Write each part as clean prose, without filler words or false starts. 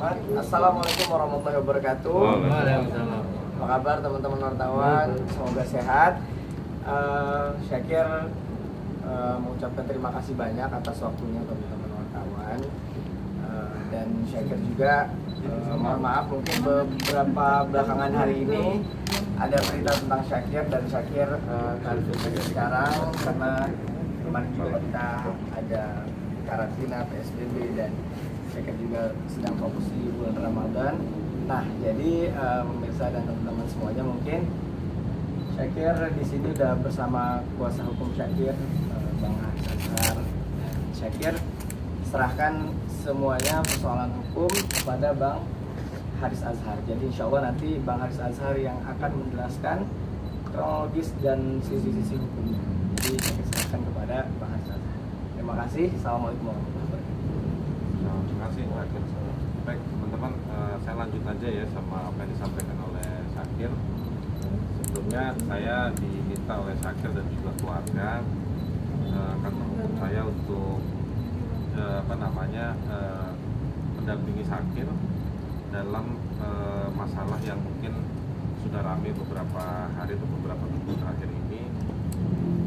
Muhammad. Assalamualaikum warahmatullahi wabarakatuh. Waalaikumsalam. Apa kabar teman-teman wartawan? Semoga sehat. Syakir mengucapkan terima kasih banyak atas waktunya teman-teman wartawan. Dan Syakir juga mohon maaf mungkin beberapa belakangan hari ini ada berita tentang Syakir dan Syakir klarifikasi sekarang karena kemarin juga kita ada karantina PSBB dan Syakir juga sedang fokus di bulan Ramadan. Nah, jadi pemirsa dan teman-teman semuanya mungkin Syakir di sini udah bersama kuasa hukum Syakir, Bang Haris Azhar. Syakir serahkan semuanya persoalan hukum kepada Bang Haris Azhar. Jadi insya Allah nanti Bang Haris Azhar yang akan menjelaskan kronologis dan sisi-sisi hukumnya. Jadi Syakir serahkan kepada Bang Haris Azhar. Terima kasih. Assalamualaikum warahmatullahi wabarakatuh. Terima kasih Pak Akil. Baik teman-teman, saya lanjut aja ya sama apa yang disampaikan oleh Syakir. Sebelumnya saya diminta oleh Syakir dan juga keluarga kantor hukum saya untuk mendampingi Syakir dalam masalah yang mungkin sudah ramai beberapa hari atau beberapa minggu terakhir ini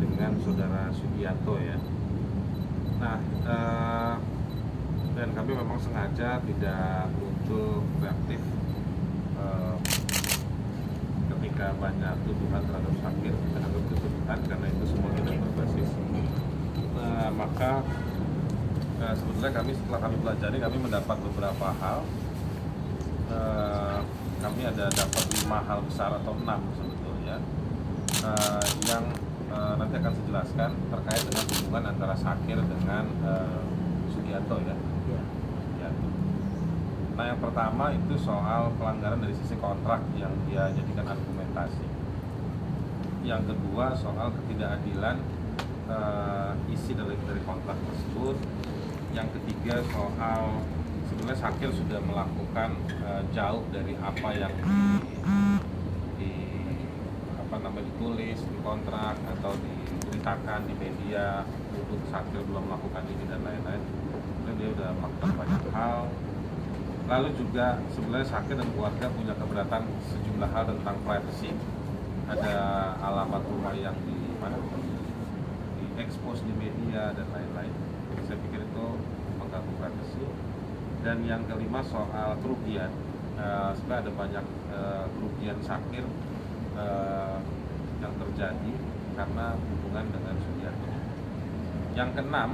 dengan saudara Sugianto ya. Nah, dan kami memang sengaja tidak muncul reaktif ketika banyak tuduhan terhadap Syakir, terhadap kesulitan karena itu semua tidak berbasis. Maka sebetulnya kami setelah kami pelajari kami mendapat beberapa hal. Kami ada dapat 5 hal besar atau 6 sebetulnya yang nanti akan saya jelaskan terkait dengan hubungan antara Syakir dengan Sugianto ya. Nah, yang pertama itu soal pelanggaran dari sisi kontrak yang dia jadikan argumentasi. Yang kedua soal ketidakadilan isi dari kontrak tersebut. Yang ketiga soal sebenarnya Syakir sudah melakukan jauh dari apa yang ditulis di kontrak atau diberitakan di media untuk Syakir belum melakukan ini dan lain-lain. Dia sudah melakukan banyak hal. Lalu juga sebenarnya Syakir dan keluarga punya keberatan sejumlah hal tentang privacy. Ada alamat rumah yang diekspos di media dan lain-lain. Saya pikir itu mengganggu privacy. Dan yang kelima soal kerugian. Sebenarnya ada banyak kerugian Syakir yang terjadi karena hubungan dengan Sugianto. Yang keenam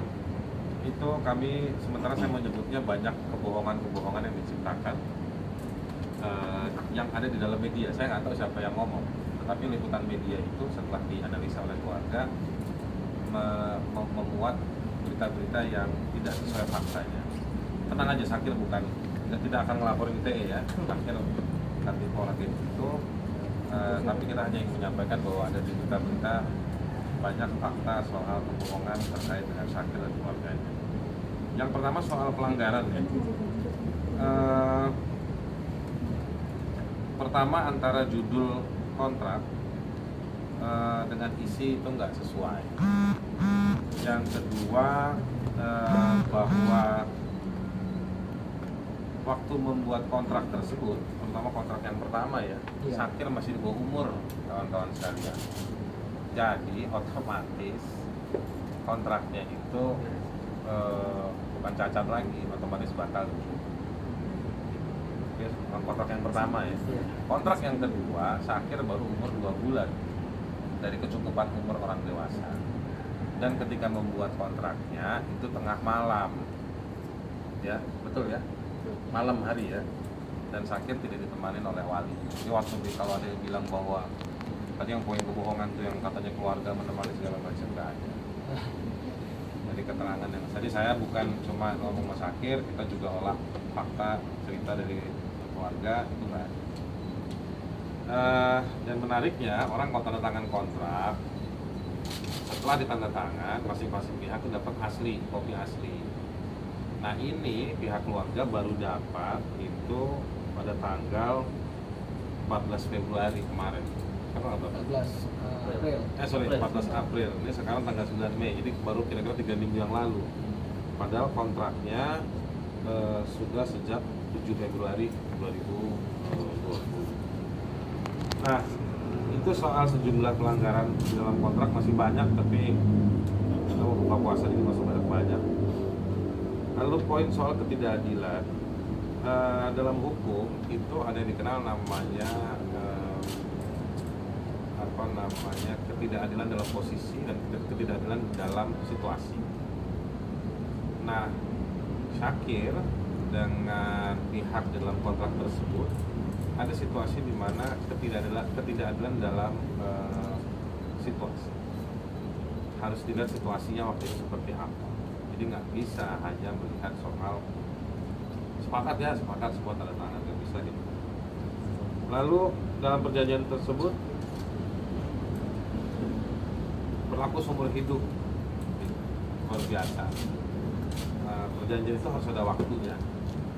itu kami sementara saya menyebutnya banyak kebohongan-kebohongan yang diciptakan yang ada di dalam media. Saya nggak tahu siapa yang ngomong, tetapi liputan media itu setelah dianalisa oleh keluarga memuat berita-berita yang tidak sesuai faktanya. Tenang aja, Syakir tidak akan ngelaporin ITE ya. Syakir bukan korporatif itu, tapi kita hanya ingin menyampaikan bahwa ada di berita-berita banyak fakta soal kebohongan terkait dengan Syakir dan keluarganya. Yang pertama soal pelanggaran ya. Pertama antara judul kontrak dengan isi itu nggak sesuai. Yang kedua bahwa waktu membuat kontrak tersebut, terutama kontrak yang pertama ya, Syakir masih di bawah umur kawan-kawan sekalian. Jadi otomatis kontraknya itu bukan cacat lagi, otomatis batal. Oke, kontrak yang pertama ya. Kontrak yang kedua, Syakir baru umur 2 bulan dari kecukupan umur orang dewasa. Dan ketika membuat kontraknya itu tengah malam. Ya, betul ya? Malam hari ya. Dan Syakir tidak ditemani oleh wali. Ini waktu kalau ada yang bilang bahwa tadi yang poin kebohongan tuh yang katanya keluarga menemani segala macam, nggak ada. Dari keterangan yang tadi saya bukan cuma ngomong sama Syakir, kita juga olah fakta cerita dari keluarga itu nggak ada. Dan menariknya orang kalau tanda tangan kontrak setelah ditandatangan masing-masing pihak itu dapat asli, kopi asli. Nah ini pihak keluarga baru dapat itu pada tanggal 14 Februari kemarin. Sekarang apa? 14 April. Ini sekarang tanggal 9 Mei. Jadi baru kira-kira 3 minggu yang lalu. Padahal kontraknya sudah sejak 7 Februari 2020. Nah, itu soal sejumlah pelanggaran di dalam kontrak masih banyak, tapi kita mau buka puasa ini masih banyak. Lalu poin soal ketidakadilan, dalam hukum itu ada yang dikenal namanya ketidakadilan dalam posisi dan ketidakadilan dalam situasi. Nah, Syakir dengan pihak dalam kontrak tersebut ada situasi di mana ketidakadilan dalam situasi. Harus dilihat situasinya waktu itu seperti apa. Jadi nggak bisa hanya melihat soal sepakat semua tanda tangan, nggak bisa gitu. Lalu dalam perjanjian tersebut berlaku seumur hidup, luar biasa. Perjanjian itu harus ada waktunya,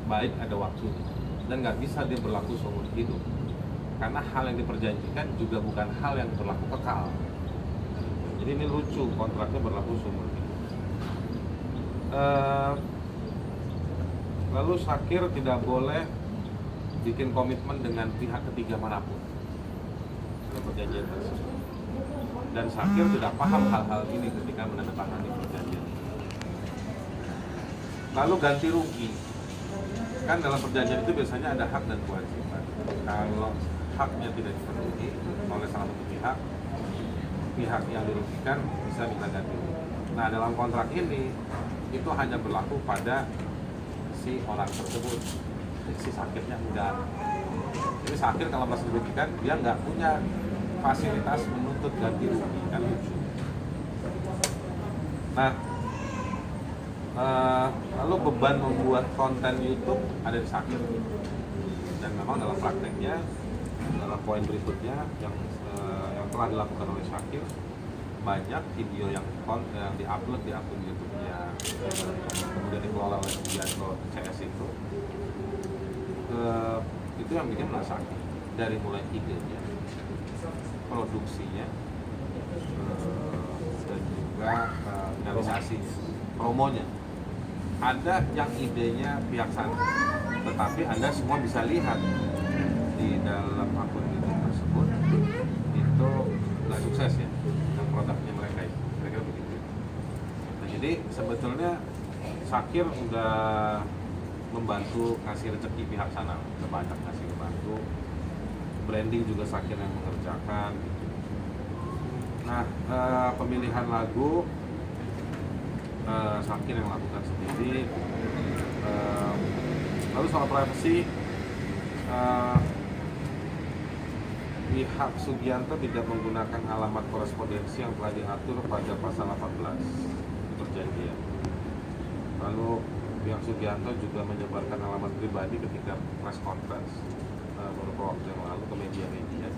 baik ada waktunya, dan nggak bisa dia berlaku seumur hidup, karena hal yang diperjanjikan juga bukan hal yang berlaku kekal. Jadi ini lucu, kontraknya berlaku seumur hidup. Lalu Syakir tidak boleh bikin komitmen dengan pihak ketiga manapun dalam perjanjian tersebut. Dan Syakir tidak paham hal-hal ini ketika menandatangani perjanjian. Lalu ganti rugi. Kan dalam perjanjian itu biasanya ada hak dan kewajiban. Kalau haknya tidak dipenuhi oleh salah satu pihak, pihak yang dirugikan bisa minta ganti rugi. Nah, dalam kontrak ini itu hanya berlaku pada si orang tersebut, si Syakirnya enggak. Jadi Syakir kalau merasa dirugikan, dia nggak punya fasilitas menuntut ganti rugi, kan lucu. Nah, lalu beban membuat konten YouTube ada di Syakir, dan memang dalam prakteknya, dalam poin berikutnya yang telah dilakukan oleh Syakir, banyak video yang diupload di akun YouTube-nya, kemudian dikelola oleh Sugianto CS itu yang bikin Syakir, dari mulai idenya, produksinya, dan juga realisasinya, promonya. Ada yang idenya pihak sana, tetapi Anda semua bisa lihat di dalam akun YouTube tersebut itu nggak sukses ya, yang produknya mereka itu, kira-kira begitu. Nah, jadi sebetulnya Syakir udah membantu ngasih rezeki pihak sana, udah banyak ngasih membantu, branding juga Syakir yang mengerjakan gitu. Nah, pemilihan lagu Syakir yang lakukan sendiri. Lalu soal privacy, pihak Sugianto tidak menggunakan alamat korespondensi yang telah diatur pada pasal 18 perjanjian. Lalu pihak Sugianto juga menyebarkan alamat pribadi ketika press conference beberapa waktu yang lalu ke media-media.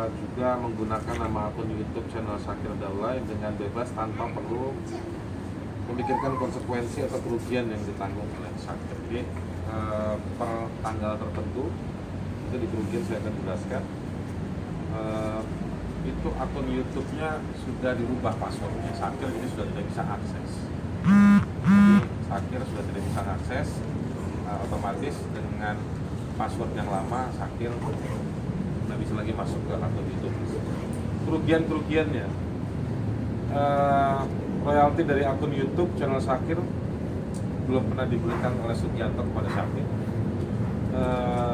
Juga menggunakan nama akun YouTube channel Syakir Daulay dengan bebas tanpa perlu memikirkan konsekuensi atau kerugian yang ditanggung oleh Syakir. Jadi per tanggal tertentu itu di kerugian saya akan jelaskan, itu akun YouTube-nya sudah dirubah passwordnya Syakir, jadi sudah tidak bisa akses. Jadi Syakir sudah tidak bisa akses, otomatis dengan password yang lama Syakir nggak bisa lagi masuk ke akun YouTube. Kerugiannya, royalti dari akun YouTube channel Syakir belum pernah diberikan oleh Sugianto kepada Syakir.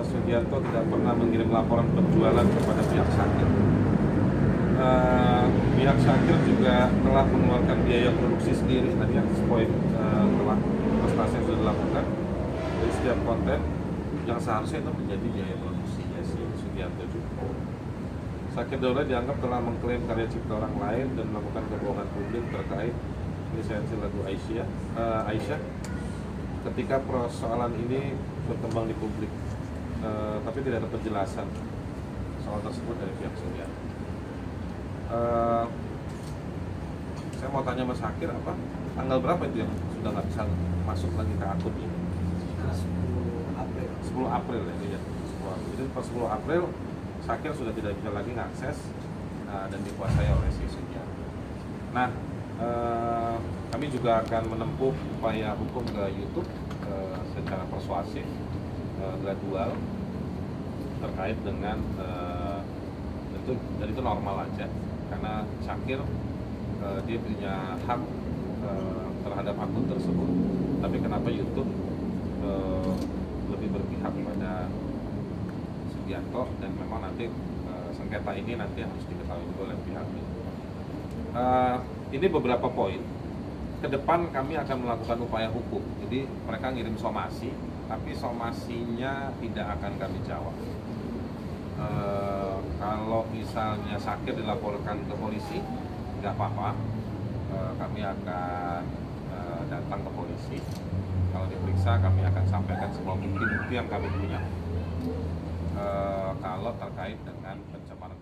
Sugianto tidak pernah mengirim laporan penjualan kepada pihak Syakir. Pihak Syakir juga telah mengeluarkan biaya produksi sendiri, tadi yang poin telah prestasi yang sudah dilakukan dari setiap konten yang seharusnya itu menjadi biaya produksinya si Sugianto juga. Syakir Daulay dianggap telah mengklaim karya cipta orang lain dan melakukan kebohongan publik terkait lisensi lagu Aisyah ketika persoalan ini berkembang di publik, tapi tidak ada penjelasan soal tersebut dari pihak Sugianto. Saya mau tanya Mas Syakir, apa tanggal berapa itu yang sudah nggak bisa masuk lagi ke akunnya? 10 April ya, 10 April. Jadi pas 10 April Syakir sudah tidak bisa lagi mengakses dan dikuasai oleh si Sugianto. Nah, Kami juga akan menempuh upaya hukum ke YouTube secara persuasif, gradual, terkait dengan dan itu normal aja, karena Syakir dia punya hak terhadap akun tersebut. Tapi kenapa YouTube lebih berpihak pada Sugianto, dan memang nanti sengketa ini nanti harus diketahui juga oleh pihak YouTube. Ini beberapa poin. Ke depan kami akan melakukan upaya hukum. Jadi mereka ngirim somasi, tapi somasinya tidak akan kami jawab. Kalau misalnya Syakir dilaporkan ke polisi, nggak apa-apa. Kami akan datang ke polisi. Kalau diperiksa, kami akan sampaikan semua bukti-bukti yang kami punya. Kalau terkait dengan pencemaran